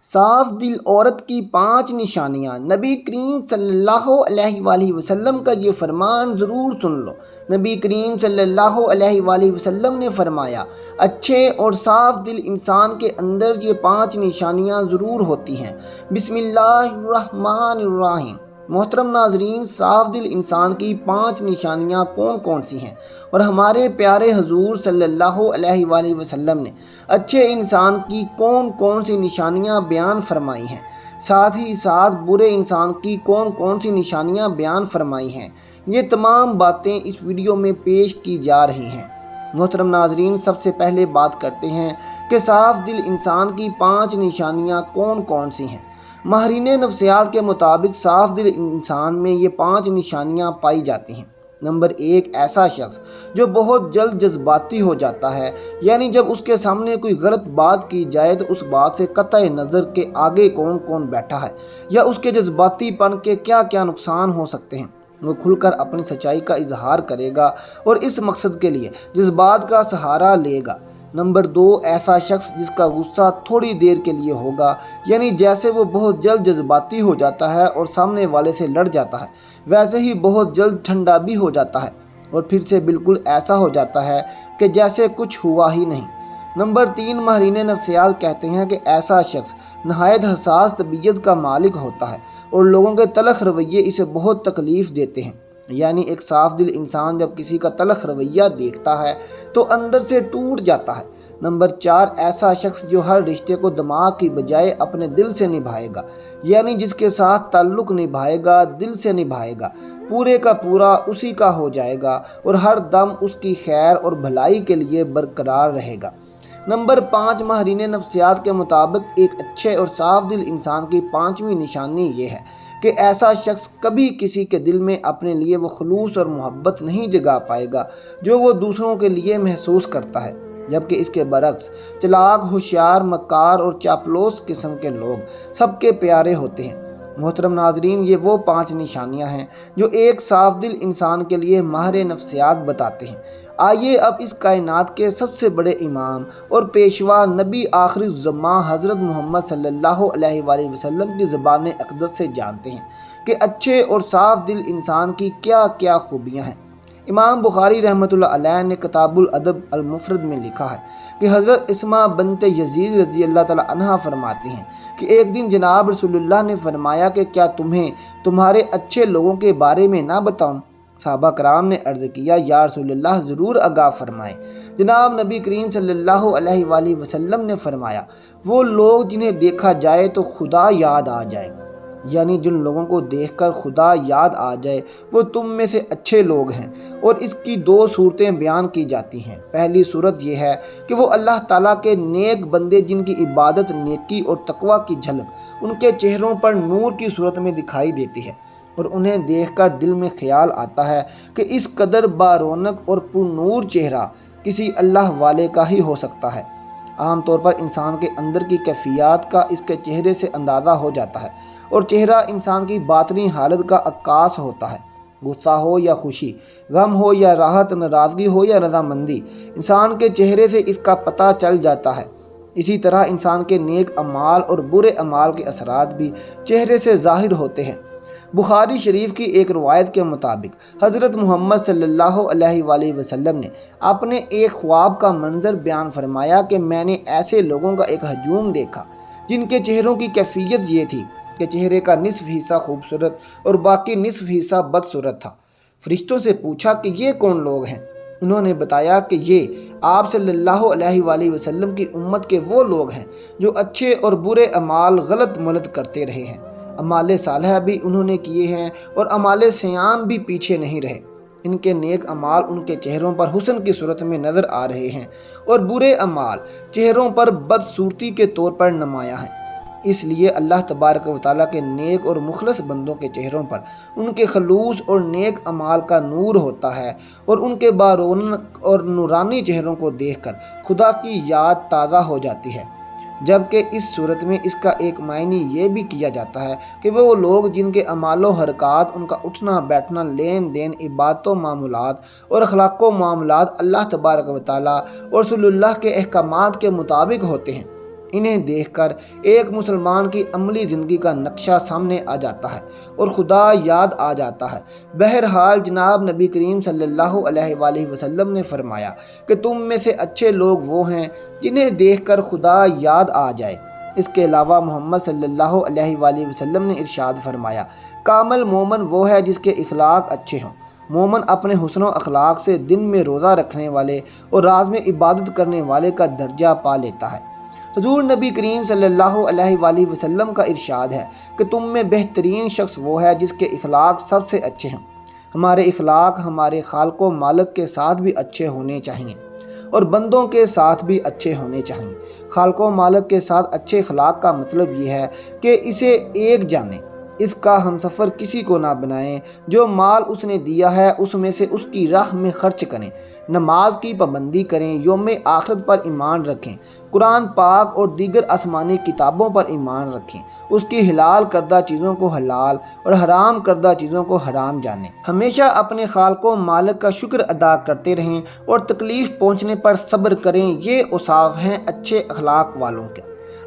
صاف دل عورت کی 5 نشانیاں۔ نبی کریم صلی اللہ علیہ وآلہ وسلم کا یہ فرمان ضرور سن لو۔ نبی کریم صلی اللہ علیہ وآلہ وسلم نے فرمایا، اچھے اور صاف دل انسان کے اندر یہ 5 نشانیاں ضرور ہوتی ہیں۔ بسم اللہ الرحمن الرحیم۔ محترم ناظرین، صاف دل انسان کی 5 نشانیاں کون کون سی ہیں، اور ہمارے پیارے حضور صلی اللہ علیہ وآلہ وسلم نے اچھے انسان کی کون کون سی نشانیاں بیان فرمائی ہیں، ساتھ ہی ساتھ برے انسان کی کون کون سی نشانیاں بیان فرمائی ہیں، یہ تمام باتیں اس ویڈیو میں پیش کی جا رہی ہیں۔ محترم ناظرین، سب سے پہلے بات کرتے ہیں کہ صاف دل انسان کی 5 نشانیاں کون کون سی ہیں۔ ماہرین نفسیات کے مطابق صاف دل انسان میں یہ 5 نشانیاں پائی جاتی ہیں۔ نمبر 1، ایسا شخص جو بہت جلد جذباتی ہو جاتا ہے، یعنی جب اس کے سامنے کوئی غلط بات کی جائے تو اس بات سے قطع نظر کے آگے کون کون بیٹھا ہے یا اس کے جذباتی پن کے کیا کیا نقصان ہو سکتے ہیں، وہ کھل کر اپنی سچائی کا اظہار کرے گا اور اس مقصد کے لیے جذبات کا سہارا لے گا۔ نمبر 2، ایسا شخص جس کا غصہ تھوڑی دیر کے لیے ہوگا، یعنی جیسے وہ بہت جلد جذباتی ہو جاتا ہے اور سامنے والے سے لڑ جاتا ہے، ویسے ہی بہت جلد ٹھنڈا بھی ہو جاتا ہے اور پھر سے بالکل ایسا ہو جاتا ہے کہ جیسے کچھ ہوا ہی نہیں۔ نمبر 3، ماہرین نفسیات کہتے ہیں کہ ایسا شخص نہایت حساس طبیعت کا مالک ہوتا ہے اور لوگوں کے تلخ رویے اسے بہت تکلیف دیتے ہیں، یعنی ایک صاف دل انسان جب کسی کا تلخ رویہ دیکھتا ہے تو اندر سے ٹوٹ جاتا ہے۔ نمبر 4، ایسا شخص جو ہر رشتے کو دماغ کی بجائے اپنے دل سے نبھائے گا، یعنی جس کے ساتھ تعلق نبھائے گا دل سے نبھائے گا، پورے کا پورا اسی کا ہو جائے گا اور ہر دم اس کی خیر اور بھلائی کے لیے برقرار رہے گا۔ نمبر 5، ماہرین نفسیات کے مطابق ایک اچھے اور صاف دل انسان کی 5ویں نشانی یہ ہے کہ ایسا شخص کبھی کسی کے دل میں اپنے لیے وہ خلوص اور محبت نہیں جگا پائے گا جو وہ دوسروں کے لیے محسوس کرتا ہے، جبکہ اس کے برعکس چلاک، ہوشیار، مکار اور چاپلوس قسم کے لوگ سب کے پیارے ہوتے ہیں۔ محترم ناظرین، یہ وہ 5 نشانیاں ہیں جو ایک صاف دل انسان کے لیے ماہر نفسیات بتاتے ہیں۔ آئیے اب اس کائنات کے سب سے بڑے امام اور پیشوا نبی آخر الزماں حضرت محمد صلی اللہ علیہ وآلہ وسلم کی زبان اقدس سے جانتے ہیں کہ اچھے اور صاف دل انسان کی کیا کیا خوبیاں ہیں۔ امام بخاری رحمۃ اللہ علیہ نے کتاب الادب المفرد میں لکھا ہے کہ حضرت اسماء بنت یزید رضی اللہ تعالی عنہا فرماتی ہیں کہ ایک دن جناب رسول اللہ نے فرمایا کہ کیا تمہیں تمہارے اچھے لوگوں کے بارے میں نہ بتاؤں؟ صحابہ کرام نے عرض کیا، یا رسول اللہ ضرور آگاہ فرمائیں۔ جناب نبی کریم صلی اللہ علیہ وآلہ وسلم نے فرمایا، وہ لوگ جنہیں دیکھا جائے تو خدا یاد آ جائے، یعنی جن لوگوں کو دیکھ کر خدا یاد آ جائے وہ تم میں سے اچھے لوگ ہیں۔ اور اس کی 2 صورتیں بیان کی جاتی ہیں۔ پہلی صورت یہ ہے کہ وہ اللہ تعالیٰ کے نیک بندے جن کی عبادت نیکی اور تقوی کی جھلک ان کے چہروں پر نور کی صورت میں دکھائی دیتی ہے اور انہیں دیکھ کر دل میں خیال آتا ہے کہ اس قدر بارونق اور پرنور چہرہ کسی اللہ والے کا ہی ہو سکتا ہے۔ عام طور پر انسان کے اندر کی کیفیات کا اس کے چہرے سے اندازہ ہو جاتا ہے اور چہرہ انسان کی باطنی حالت کا عکاس ہوتا ہے۔ غصہ ہو یا خوشی، غم ہو یا راحت، ناراضگی ہو یا رضامندی، انسان کے چہرے سے اس کا پتہ چل جاتا ہے۔ اسی طرح انسان کے نیک اعمال اور برے اعمال کے اثرات بھی چہرے سے ظاہر ہوتے ہیں۔ بخاری شریف کی ایک روایت کے مطابق حضرت محمد صلی اللہ علیہ وآلہ وسلم نے اپنے ایک خواب کا منظر بیان فرمایا کہ میں نے ایسے لوگوں کا ایک ہجوم دیکھا جن کے چہروں کی کیفیت یہ تھی کہ چہرے کا نصف حصہ خوبصورت اور باقی نصف حصہ بدصورت تھا۔ فرشتوں سے پوچھا کہ یہ کون لوگ ہیں؟ انہوں نے بتایا کہ یہ آپ صلی اللہ علیہ وآلہ وسلم کی امت کے وہ لوگ ہیں جو اچھے اور برے اعمال غلط ملت کرتے رہے ہیں۔ اعمال صالحہ بھی انہوں نے کیے ہیں اور اعمال سیام بھی پیچھے نہیں رہے۔ ان کے نیک اعمال ان کے چہروں پر حسن کی صورت میں نظر آ رہے ہیں اور برے اعمال چہروں پر بدصورتی کے طور پر نمایاں ہیں۔ اس لیے اللہ تبارک و تعالیٰ کے نیک اور مخلص بندوں کے چہروں پر ان کے خلوص اور نیک اعمال کا نور ہوتا ہے اور ان کے بارونق اور نورانی چہروں کو دیکھ کر خدا کی یاد تازہ ہو جاتی ہے۔ جبکہ اس صورت میں اس کا ایک معنی یہ بھی کیا جاتا ہے کہ وہ لوگ جن کے اعمال و حرکات، ان کا اٹھنا بیٹھنا، لین دین، عبادت و معمولات اور اخلاق و معاملات اللہ تبارک و تعالیٰ اور رسول اللہ کے احکامات کے مطابق ہوتے ہیں، انہیں دیکھ کر ایک مسلمان کی عملی زندگی کا نقشہ سامنے آ جاتا ہے اور خدا یاد آ جاتا ہے۔ بہرحال جناب نبی کریم صلی اللہ علیہ وآلہ وسلم نے فرمایا کہ تم میں سے اچھے لوگ وہ ہیں جنہیں دیکھ کر خدا یاد آ جائے۔ اس کے علاوہ محمد صلی اللہ علیہ وآلہ وسلم نے ارشاد فرمایا، کامل مومن وہ ہے جس کے اخلاق اچھے ہوں۔ مومن اپنے حسن و اخلاق سے دن میں روزہ رکھنے والے اور رات میں عبادت کرنے والے کا درجہ پا لیتا ہے۔ حضور نبی کریم صلی اللہ علیہ وآلہ وسلم کا ارشاد ہے کہ تم میں بہترین شخص وہ ہے جس کے اخلاق سب سے اچھے ہوں۔ ہمارے اخلاق ہمارے خالق و مالک کے ساتھ بھی اچھے ہونے چاہئیں اور بندوں کے ساتھ بھی اچھے ہونے چاہئیں۔ خالق و مالک کے ساتھ اچھے اخلاق کا مطلب یہ ہے کہ اسے ایک جانیں، اس کا ہمسفر کسی کو نہ بنائیں، جو مال اس نے دیا ہے اس میں سے اس کی راہ میں خرچ کریں، نماز کی پابندی کریں، یوم آخرت پر ایمان رکھیں، قرآن پاک اور دیگر آسمانی کتابوں پر ایمان رکھیں، اس کی حلال کردہ چیزوں کو حلال اور حرام کردہ چیزوں کو حرام جانیں، ہمیشہ اپنے خالق و مالک کا شکر ادا کرتے رہیں اور تکلیف پہنچنے پر صبر کریں۔ یہ اوصاف ہیں اچھے اخلاق والوں کے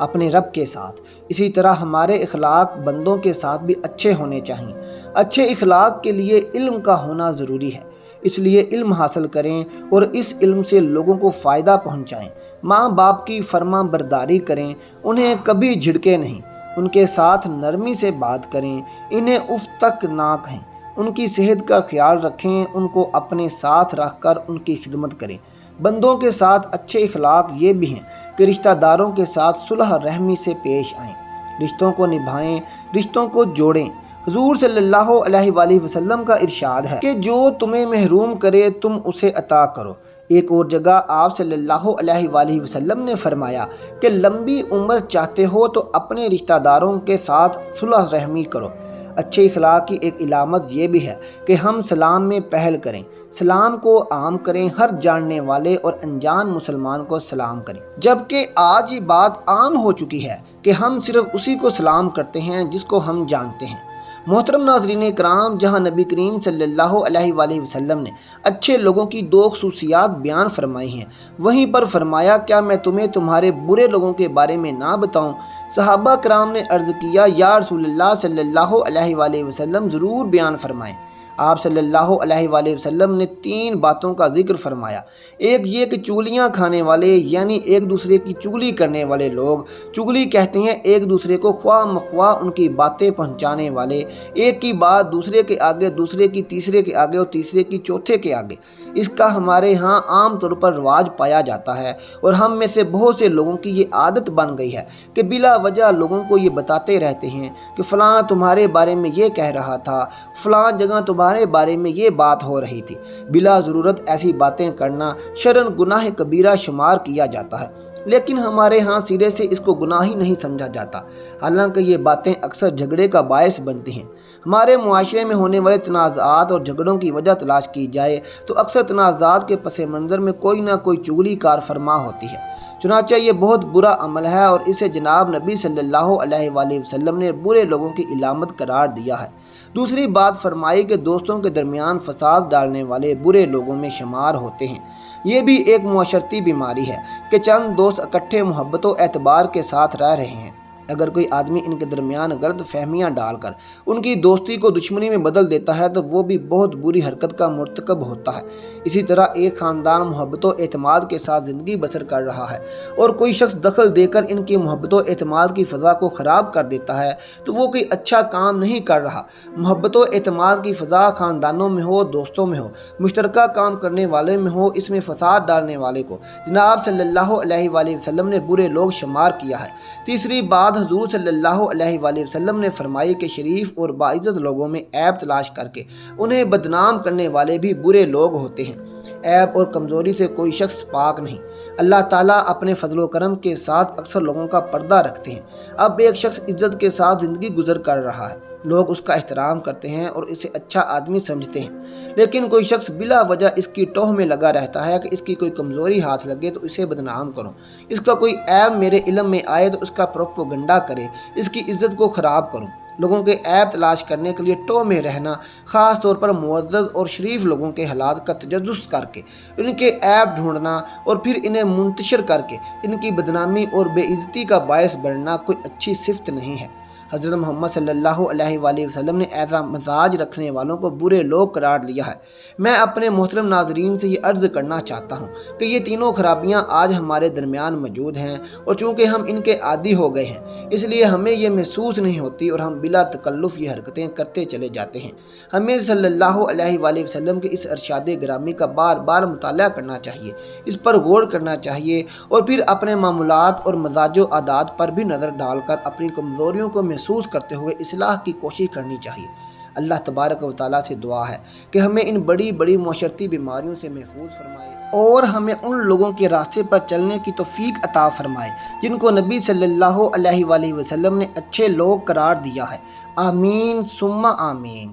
اپنے رب کے ساتھ۔ اسی طرح ہمارے اخلاق بندوں کے ساتھ بھی اچھے ہونے چاہئیں۔ اچھے اخلاق کے لیے علم کا ہونا ضروری ہے، اس لیے علم حاصل کریں اور اس علم سے لوگوں کو فائدہ پہنچائیں۔ ماں باپ کی فرما برداری کریں، انہیں کبھی جھڑکیں نہیں، ان کے ساتھ نرمی سے بات کریں، انہیں اف تک نہ کہیں، ان کی صحت کا خیال رکھیں، ان کو اپنے ساتھ رکھ کر ان کی خدمت کریں۔ بندوں کے ساتھ اچھے اخلاق یہ بھی ہیں کہ رشتہ داروں کے ساتھ صلح رحمی سے پیش آئیں، رشتوں کو نبھائیں، رشتوں کو جوڑیں۔ حضور صلی اللہ علیہ وآلہ وسلم کا ارشاد ہے کہ جو تمہیں محروم کرے تم اسے عطا کرو۔ ایک اور جگہ آپ صلی اللہ علیہ وآلہ وسلم نے فرمایا کہ لمبی عمر چاہتے ہو تو اپنے رشتہ داروں کے ساتھ صلح رحمی کرو۔ اچھے اخلاق کی ایک علامت یہ بھی ہے کہ ہم سلام میں پہل کریں، سلام کو عام کریں، ہر جاننے والے اور انجان مسلمان کو سلام کریں، جبکہ آج یہ بات عام ہو چکی ہے کہ ہم صرف اسی کو سلام کرتے ہیں جس کو ہم جانتے ہیں۔ محترم ناظرین کرام، جہاں نبی کریم صلی اللہ علیہ وآلہ وسلم نے اچھے لوگوں کی دو خصوصیات بیان فرمائی ہیں، وہیں پر فرمایا، کیا میں تمہیں تمہارے برے لوگوں کے بارے میں نہ بتاؤں؟ صحابہ کرام نے عرض کیا، یا رسول اللہ صلی اللہ علیہ وآلہ وسلم ضرور بیان فرمائیں۔ آپ صلی اللہ علیہ وآلہ وسلم نے 3 باتوں کا ذکر فرمایا۔ ایک یہ کہ چگلیاں کھانے والے یعنی ایک دوسرے کی چگلی کرنے والے لوگ، چگلی کہتے ہیں ایک دوسرے کو خواہ مخواہ ان کی باتیں پہنچانے والے، ایک کی بات دوسرے کے آگے، دوسرے کی تیسرے کے آگے اور تیسرے کی چوتھے کے آگے۔ اس کا ہمارے ہاں عام طور پر رواج پایا جاتا ہے اور ہم میں سے بہت سے لوگوں کی یہ عادت بن گئی ہے کہ بلا وجہ لوگوں کو یہ بتاتے رہتے ہیں کہ فلاں تمہارے بارے میں یہ کہہ رہا تھا، فلاں جگہ تمہارے بارے میں یہ بات ہو رہی تھی۔ بلا ضرورت ایسی باتیں کرنا شرعاً گناہ کبیرہ شمار کیا جاتا ہے، لیکن ہمارے ہاں سرے سے اس کو گناہ ہی نہیں سمجھا جاتا، حالانکہ یہ باتیں اکثر جھگڑے کا باعث بنتی ہیں۔ ہمارے معاشرے میں ہونے والے تنازعات اور جھگڑوں کی وجہ تلاش کی جائے تو اکثر تنازعات کے پس منظر میں کوئی نہ کوئی چگلی کار فرما ہوتی ہے، چنانچہ یہ بہت برا عمل ہے اور اسے جناب نبی صلی اللہ علیہ وآلہ وسلم نے برے لوگوں کی علامت قرار دیا ہے۔ دوسری بات فرمائی کہ دوستوں کے درمیان فساد ڈالنے والے برے لوگوں میں شمار ہوتے ہیں۔ یہ بھی ایک معاشرتی بیماری ہے کہ چند دوست اکٹھے محبت و اعتبار کے ساتھ رہ رہے ہیں، اگر کوئی آدمی ان کے درمیان غلط فہمیاں ڈال کر ان کی دوستی کو دشمنی میں بدل دیتا ہے تو وہ بھی بہت بری حرکت کا مرتکب ہوتا ہے۔ اسی طرح ایک خاندان محبت و اعتماد کے ساتھ زندگی بسر کر رہا ہے اور کوئی شخص دخل دے کر ان کی محبت و اعتماد کی فضا کو خراب کر دیتا ہے تو وہ کوئی اچھا کام نہیں کر رہا۔ محبت و اعتماد کی فضا خاندانوں میں ہو، دوستوں میں ہو، مشترکہ کام کرنے والے میں ہو، اس میں فساد ڈالنے والے کو جناب صلی اللہ علیہ وآلہ وسلم نے برے لوگ شمار کیا ہے۔ تیسری بات حضور صلی اللہ علیہ وآلہ وسلم نے فرمائی کہ شریف اور باعزت لوگوں میں عیب تلاش کر کے انہیں بدنام کرنے والے بھی برے لوگ ہوتے ہیں۔ عیب اور کمزوری سے کوئی شخص پاک نہیں۔ اللہ تعالیٰ اپنے فضل و کرم کے ساتھ اکثر لوگوں کا پردہ رکھتے ہیں۔ اب ایک شخص عزت کے ساتھ زندگی گزر کر رہا ہے، لوگ اس کا احترام کرتے ہیں اور اسے اچھا آدمی سمجھتے ہیں، لیکن کوئی شخص بلا وجہ اس کی ٹوہ میں لگا رہتا ہے کہ اس کی کوئی کمزوری ہاتھ لگے تو اسے بدنام کروں، اس کا کوئی عیب میرے علم میں آئے تو اس کا پروپیگنڈا کرے، اس کی عزت کو خراب کروں۔ لوگوں کے عیب تلاش کرنے کے لیے ٹو میں رہنا، خاص طور پر معزز اور شریف لوگوں کے حالات کا تجسس کر کے ان کے عیب ڈھونڈنا اور پھر انہیں منتشر کر کے ان کی بدنامی اور بے عزتی کا باعث بننا کوئی اچھی صفت نہیں ہے۔ حضرت محمد صلی اللہ علیہ وآلہ وسلم نے ایسا مزاج رکھنے والوں کو برے لوگ قرار دیا ہے۔ میں اپنے محترم ناظرین سے یہ عرض کرنا چاہتا ہوں کہ یہ تینوں خرابیاں آج ہمارے درمیان موجود ہیں، اور چونکہ ہم ان کے عادی ہو گئے ہیں اس لیے ہمیں یہ محسوس نہیں ہوتی اور ہم بلا تکلف یہ حرکتیں کرتے چلے جاتے ہیں۔ ہمیں صلی اللہ علیہ وآلہ وسلم کے اس ارشاد گرامی کا بار بار مطالعہ کرنا چاہیے، اس پر غور کرنا چاہیے، اور پھر اپنے معمولات اور مزاج و عادات پر بھی نظر ڈال کر اپنی کمزوریوں کو محسوس کرتے ہوئے اصلاح کی کوشش کرنی چاہیے۔ اللہ تبارک و تعالیٰ سے دعا ہے کہ ہمیں ان بڑی بڑی معاشرتی بیماریوں سے محفوظ فرمائے اور ہمیں ان لوگوں کے راستے پر چلنے کی توفیق عطا فرمائے جن کو نبی صلی اللہ علیہ وآلہ وسلم نے اچھے لوگ قرار دیا ہے۔ آمین ثم آمین۔